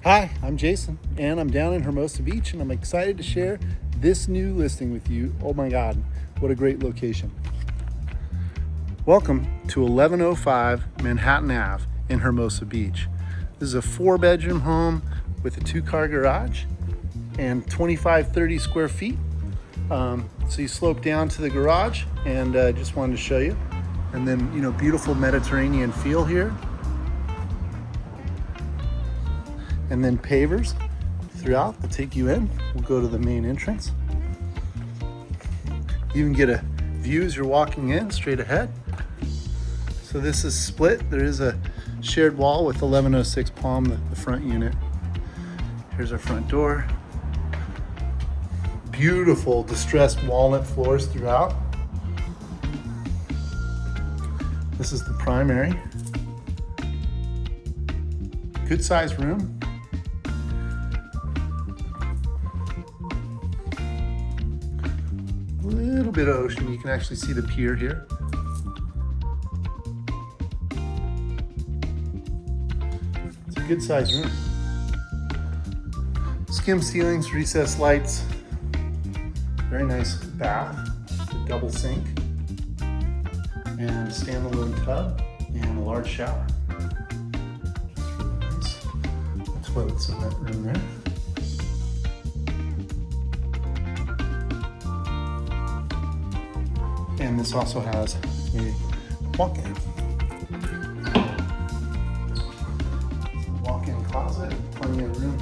Hi, I'm Jason, and I'm down in Hermosa Beach, and I'm excited to share this new listing with you. Oh my God, what a great location. Welcome to 1105 Manhattan Ave in Hermosa Beach. This is a 4-bedroom home with a 2-car garage and 25-30 square feet. So you slope down to the garage, and just wanted to show you. And then, beautiful Mediterranean feel here. And then pavers throughout that take you in. We'll go to the main entrance. You even get a view as you're walking in straight ahead. So this is split. There is a shared wall with 1106 Palm, the front unit. Here's our front door. Beautiful distressed walnut floors throughout. This is the primary. Good sized room. A little bit of ocean. You can actually see the pier here. It's a good sized room. Skim ceilings, recessed lights. Very nice bath, a double sink, and a standalone tub, and a large shower. Just really nice. Toilets in that room there. And this also has a walk-in. Walk-in closet, plenty of room.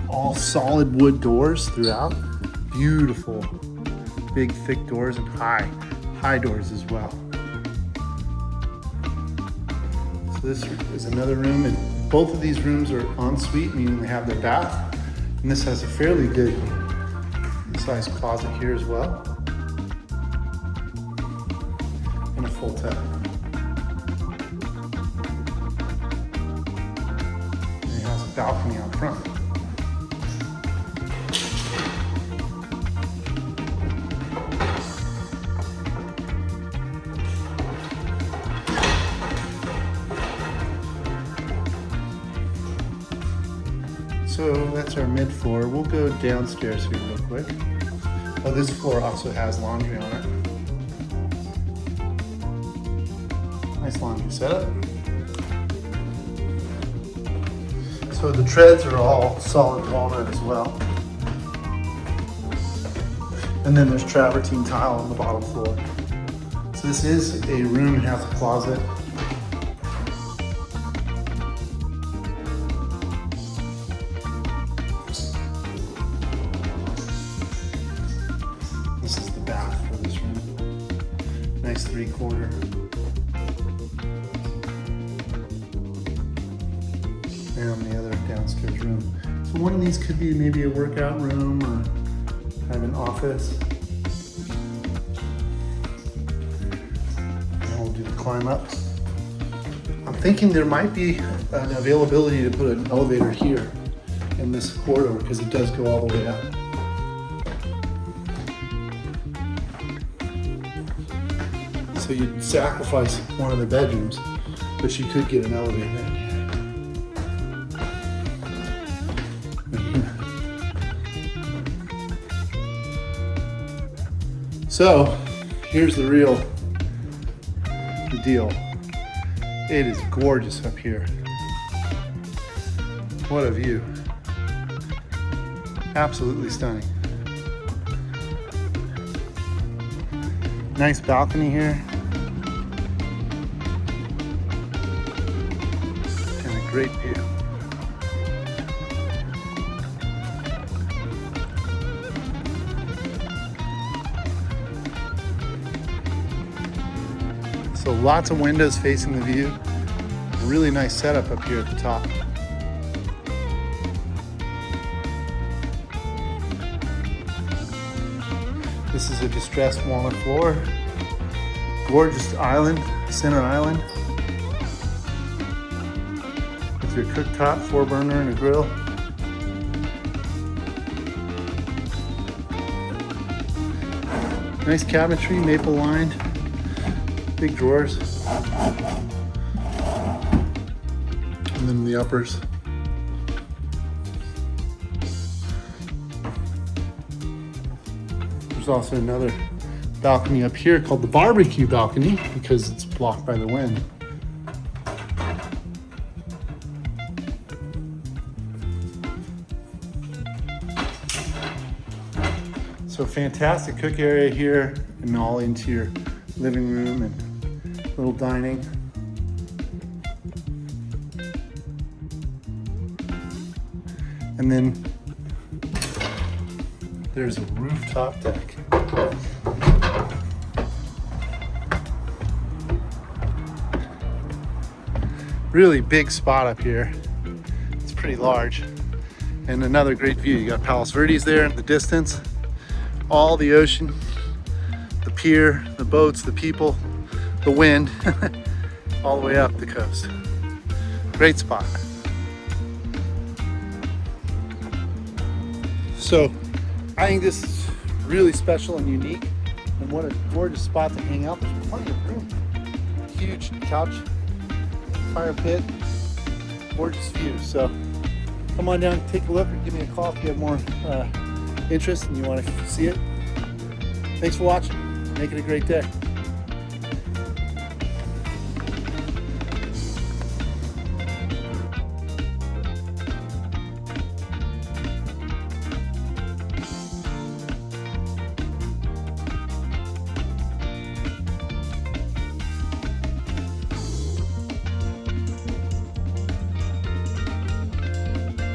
All solid wood doors throughout. Beautiful, big, thick doors and high doors as well. So this is another room, and both of these rooms are ensuite, meaning they have their bath. And this has a fairly good sized closet here as well. And a full tub. And it has a balcony out front. So that's our mid floor. We'll go downstairs here real quick. Oh, this floor also has laundry on it. Nice laundry setup. So the treads are all solid walnut as well. And then there's travertine tile on the bottom floor. So this is a room, it has a closet. This is the bath for this room. Nice 3-quarter. And the other downstairs room. So one of these could be maybe a workout room or kind of an office. And we'll do the climb up. I'm thinking there might be an availability to put an elevator here in this corridor because it does go all the way up. So you'd sacrifice one of the bedrooms, but you could get an elevator. So here's the real deal. It is gorgeous up here. What a view. Absolutely stunning. Nice balcony here. And a great view. So lots of windows facing the view. A really nice setup up here at the top. This is a distressed walnut floor. Gorgeous island, center island. With your cooktop, 4-burner and a grill. Nice cabinetry, maple lined. Big drawers. and then the uppers. There's also another balcony up here called the barbecue balcony because it's blocked by the wind. So fantastic cook area here and all into your living room and little dining. And then there's a rooftop deck. Really big spot up here. It's pretty large. And another great view. You got Palos Verdes there in the distance. All the ocean, the pier, the boats, the people, the wind, all the way up the coast. Great spot. So I think this is really special and unique, and what a gorgeous spot to hang out. There's plenty of room. Huge couch, fire pit, gorgeous view. So come on down, take a look, or give me a call if you have more interest and you want to see it. Thanks for watching. Make it a great day.